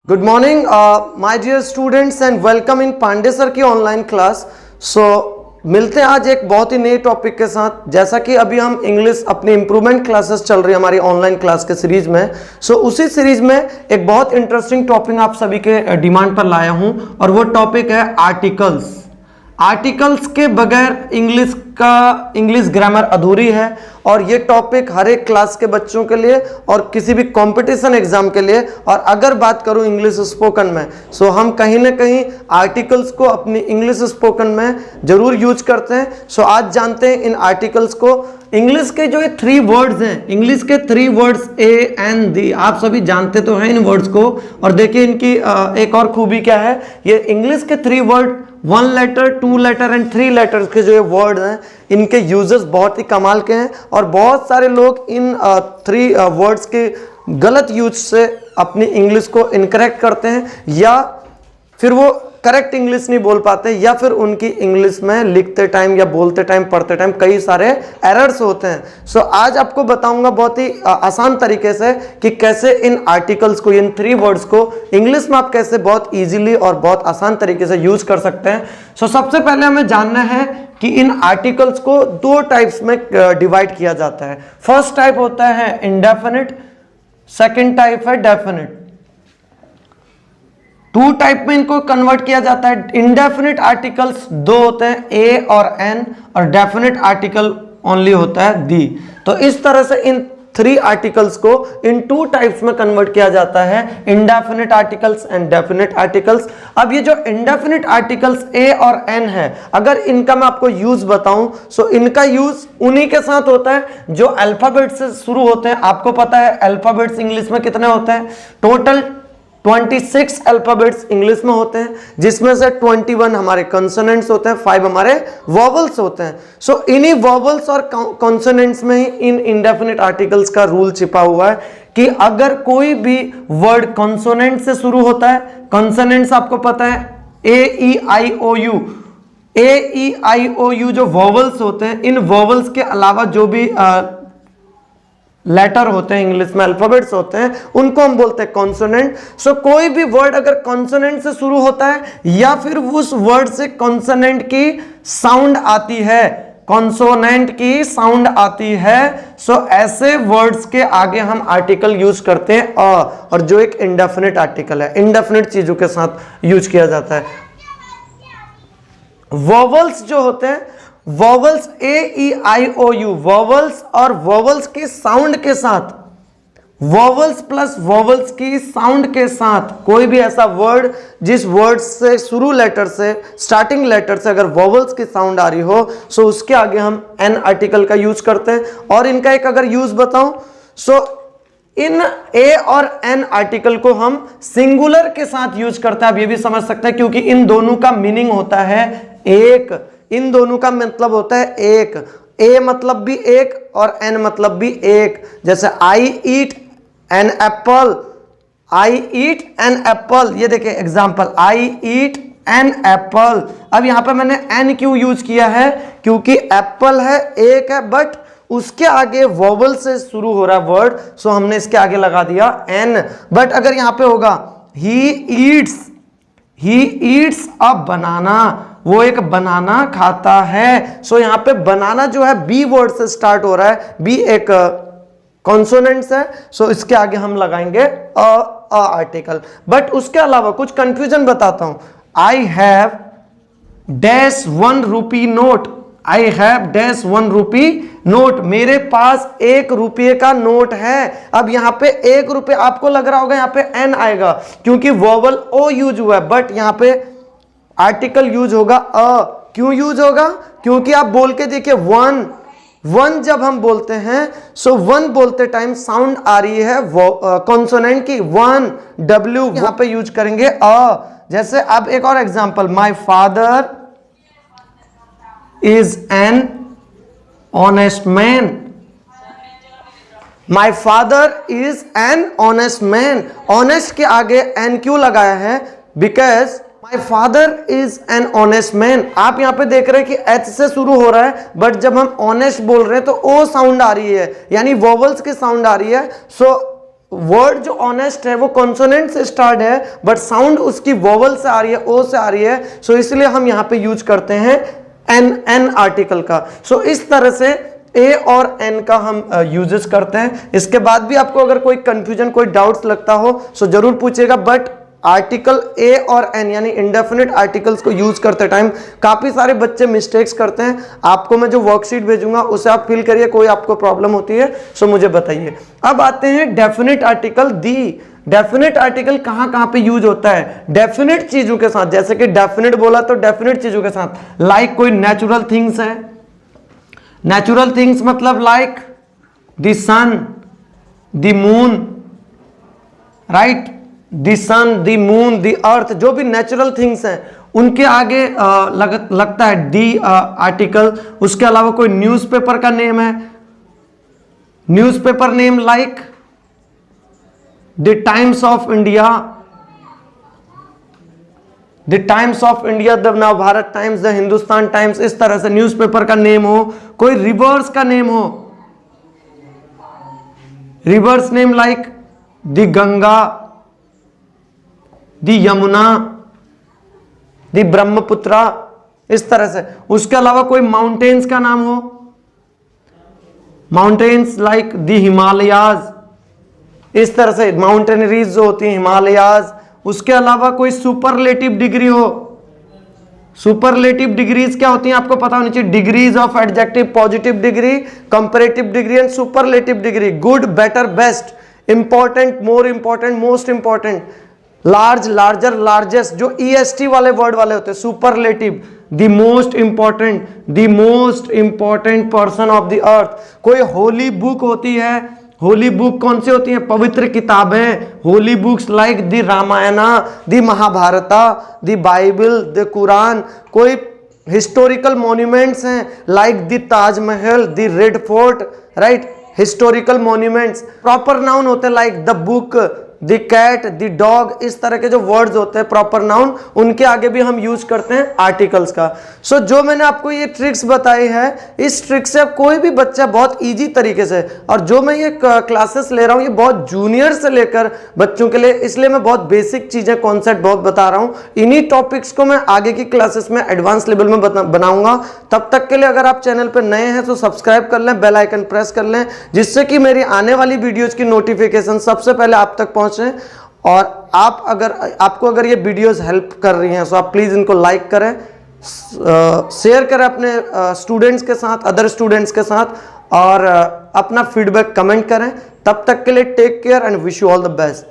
Good morning my dear students and welcome in Pandey sir की online class. मिलते हैं आज एक बहुत ही नए टॉपिक के साथ। जैसा कि अभी हम इंग्लिश अपनी इंप्रूवमेंट क्लासेस चल रही है हमारी ऑनलाइन क्लास के सीरीज में। उसी सीरीज में एक बहुत इंटरेस्टिंग टॉपिक आप सभी के डिमांड पर लाया हूं और वो टॉपिक है आर्टिकल्स। आर्टिकल्स के बगैर इंग्लिश ग्रामर अधूरी है और ये टॉपिक हर एक क्लास के बच्चों के लिए और किसी भी कंपटीशन एग्जाम के लिए। और अगर बात करूं इंग्लिश स्पोकन में, हम कहीं ना कहीं आर्टिकल्स को अपनी इंग्लिश स्पोकन में जरूर यूज करते हैं। आज जानते हैं इन आर्टिकल्स को। इंग्लिश के जो ये 3 वर्ड्स हैं, इंग्लिश के 3 वर्ड्स ए एंड दी, आप सभी जानते तो हैं इन वर्ड्स को। और देखिए इनकी एक और खूबी क्या है, ये इंग्लिश के 3 word 1 letter 2 letter and 3 letters के जो ये वर्ड हैं, इनके यूजेस बहुत ही कमाल के हैं। और बहुत सारे लोग इन 3 वर्ड्स के गलत यूज से अपनी इंग्लिश को इनकरेक्ट करते हैं, या फिर वो करेक्ट इंग्लिश नहीं बोल पाते, या फिर उनकी इंग्लिश में लिखते टाइम या बोलते टाइम पढ़ते टाइम कई सारे एरर्स होते हैं। आज आपको बताऊंगा बहुत ही आसान तरीके से कि कैसे इन आर्टिकल्स को, इन 3 वर्ड्स को इंग्लिश में आप कैसे बहुत इजीली और बहुत आसान तरीके से यूज कर सकते हैं। सबसे पहले हमें जानना है कि इन आर्टिकल्स को 2 टाइप्स में डिवाइड किया जाता है। फर्स्ट टाइप होता है इंडेफिनिट, सेकेंड टाइप है डेफिनिट। 2 टाइप में इनको कन्वर्ट किया जाता है। इंडेफिनिट आर्टिकल्स 2 होते हैं, ए और एन, और डेफिनिट आर्टिकल ओनली होता है दी। तो इस तरह से इन 3 आर्टिकल्स को इन 2 टाइप्स में कन्वर्ट किया जाता है, indefinite articles and definite articles. अब ये जो इंडेफिनिट आर्टिकल्स ए और एन है, अगर इनका मैं आपको यूज बताऊं, इनका यूज उन्हीं के साथ होता है जो अल्फाबेट से शुरू होते हैं। आपको पता है अल्फाबेट्स इंग्लिश में कितने होते हैं? टोटल 26 अल्फाबेट्स इंग्लिश में होते हैं, जिसमें से 21 हमारे कॉन्सोनेंट्स होते हैं, 5 हमारे वॉवल्स होते हैं। इन्हीं वॉवल्स और कॉन्सोनेंट्स में ही इन इंडेफिनिट आर्टिकल्स का रूल छिपा हुआ है कि अगर कोई भी वर्ड कॉन्सोनेंट से शुरू होता है, कॉन्सोनेंट्स आपको पता है A-E-I-O-U, A-E-I-O-U जो वॉवल्स होते हैं, इन वॉवल्स के अलावा जो भी लेटर होते हैं इंग्लिश में, अल्फाबेट्स होते हैं, उनको हम बोलते हैं कॉन्सोनेंट। कोई भी वर्ड अगर कॉन्सोनेंट से शुरू होता है या फिर उस वर्ड से कॉन्सोनेंट की साउंड आती है, कॉन्सोनेंट की साउंड आती है, ऐसे वर्ड्स के आगे हम आर्टिकल यूज करते हैं और जो एक इंडेफिनिट आर्टिकल है, इंडेफिनिट चीजों के साथ यूज किया जाता है। वॉवल्स जो होते हैं, वॉवल्स A-E-I-O-U, वॉवल्स और वॉवल्स के साउंड के साथ, वॉवल्स प्लस वॉवल्स की साउंड के साथ कोई भी ऐसा वर्ड जिस वर्ड से शुरू लेटर से, स्टार्टिंग लेटर से अगर वॉवल्स की साउंड आ रही हो, उसके आगे हम एन आर्टिकल का यूज करते हैं। और इनका एक अगर यूज बताऊं, इन ए और एन आर्टिकल को हम सिंगुलर के साथ यूज करते हैं। आप ये भी समझ सकते हैं क्योंकि इन दोनों का मीनिंग होता है एक, इन दोनों का मतलब होता है एक। ए मतलब भी एक और एन मतलब भी एक। जैसे I eat an apple, I eat an apple, ये देखिए example, I eat an apple. अब यहां पे मैंने एन क्यों यूज किया है? क्योंकि एप्पल है, एक है, बट उसके आगे वॉवल से शुरू हो रहा है वर्ड, हमने इसके आगे लगा दिया एन। बट अगर यहां पे होगा ही ईट्स अ बनाना, वो एक बनाना खाता है। यहां पे बनाना जो है बी वर्ड से स्टार्ट हो रहा है, बी एक कॉन्सोनेंट्स है, इसके आगे हम लगाएंगे अ आर्टिकल। बट उसके अलावा कुछ कंफ्यूजन बताता हूं। I have dash 1 rupee note, I have dash 1 rupee note, मेरे पास 1 रुपये का नोट है। अब यहां पे 1 रुपये, आपको लग रहा होगा यहां पे एन आएगा क्योंकि वॉवल ओ यूज हुआ है, बट यहां पे आर्टिकल यूज होगा अ। क्यों यूज होगा? क्योंकि आप बोल के देखिए वन जब हम बोलते हैं, वन बोलते टाइम साउंड आ रही है कॉन्सोनेंट की, 1 W, यहां पे यूज करेंगे अ। जैसे अब एक और example, my father is an honest man, my father is an honest man. Honest के आगे एन क्यों लगाया है? Because my father is an honest man. आप यहां पे देख रहे हैं कि एच से शुरू हो रहा है, बट जब हम ऑनेस्ट बोल रहे हैं तो ओ साउंड आ रही है, यानी वोवल्स की साउंड आ रही है। वर्ड जो ऑनेस्ट है वो कॉन्सोनेंट से स्टार्ट है बट साउंड उसकी वोवल से आ रही है, ओ से आ रही है, सो इसलिए हम यहां पे यूज करते हैं एन आर्टिकल का। सो इस तरह से ए और एन का हम यूजेस करते हैं। इसके बाद भी आपको अगर कोई कंफ्यूजन, कोई डाउट्स लगता हो सो जरूर पूछिएगा। बट आर्टिकल ए और एन यानी इंडेफिनिट आर्टिकल्स को यूज करते टाइम काफी सारे बच्चे मिस्टेक्स करते हैं। आपको मैं जो वर्कशीट भेजूंगा उसे आप फिल करिए, कोई आपको प्रॉब्लम होती है सो मुझे बताइए। अब आते हैं डेफिनिट आर्टिकल दी। डेफिनिट आर्टिकल कहां कहां पे यूज होता है? डेफिनिट चीजों के साथ, जैसे कि डेफिनिट बोला तो डेफिनिट चीजों के साथ, लाइक कोई नेचुरल थिंग्स है। नेचुरल थिंग्स मतलब like the sun, the moon, right, the sun, the moon, the earth, जो भी नेचुरल थिंग्स हैं उनके आगे लगता है डी आर्टिकल। उसके अलावा कोई न्यूज़पेपर का नेम है, newspaper name like the times of India, the times of India, the Navbharat times, the Hindustan times, इस तरह से न्यूज़पेपर का नेम हो। कोई रिवर्स का नेम हो, reverse name like the Ganga, the Yamuna, the Brahmaputra, इस तरह से। उसके अलावा कोई माउंटेन्स का नाम हो, माउंटेन्स लाइक द हिमालयाज, इस तरह से माउंटेनरीज जो होती हैं हिमालयाज। उसके अलावा कोई सुपरलेटिव डिग्री हो, सुपरलेटिव डिग्रीज क्या होती हैं आपको पता होनी चाहिए। Degrees of adjective, positive degree, comparative degree and superlative degree. Good, better, best, important, more important, most important, large, larger, largest, जो EST वाले वर्ड वाले होते हैं। Superlative, the most important, the most important person of the earth. कोई Holi book होती है, Holi book कौन सी होती है? पवित्र किताबें, holy books like the Ramayana, the Mahabharata, the Bible, the Quran. कोई हिस्टोरिकल मॉन्यूमेंट्स हैं like the Taj Mahal, the Red Fort, right, historical monuments. Proper noun होते हैं like the book, the cat, the dog, इस तरह के जो वर्ड्स होते हैं प्रॉपर नाउन, उनके आगे भी हम यूज करते हैं आर्टिकल्स का। सो जो मैंने आपको ये ट्रिक्स बताई है, इस ट्रिक से कोई भी बच्चा बहुत इजी तरीके से, और जो मैं ये क्लासेस ले रहा हूँ ये बहुत जूनियर से लेकर बच्चों के लिए, इसलिए मैं बहुत बेसिक चीजें, कॉन्सेप्ट बहुत बता रहा हूँ। इन्हीं टॉपिक्स को मैं आगे की क्लासेस में एडवांस लेवल में बनाऊंगा। तब तक के लिए अगर आप चैनल पर नए हैं तो सब्सक्राइब कर लें, बेल आइकन प्रेस कर लें, जिससे कि मेरी आने वाली वीडियोज की नोटिफिकेशन सबसे पहले आप तक पहुंचे। और आपको अगर ये वीडियोस हेल्प कर रही हैं तो आप प्लीज इनको लाइक करें, शेयर करें अपने स्टूडेंट्स के साथ, अदर स्टूडेंट्स के साथ, और अपना फीडबैक कमेंट करें। तब तक के लिए take care and wish you all the best.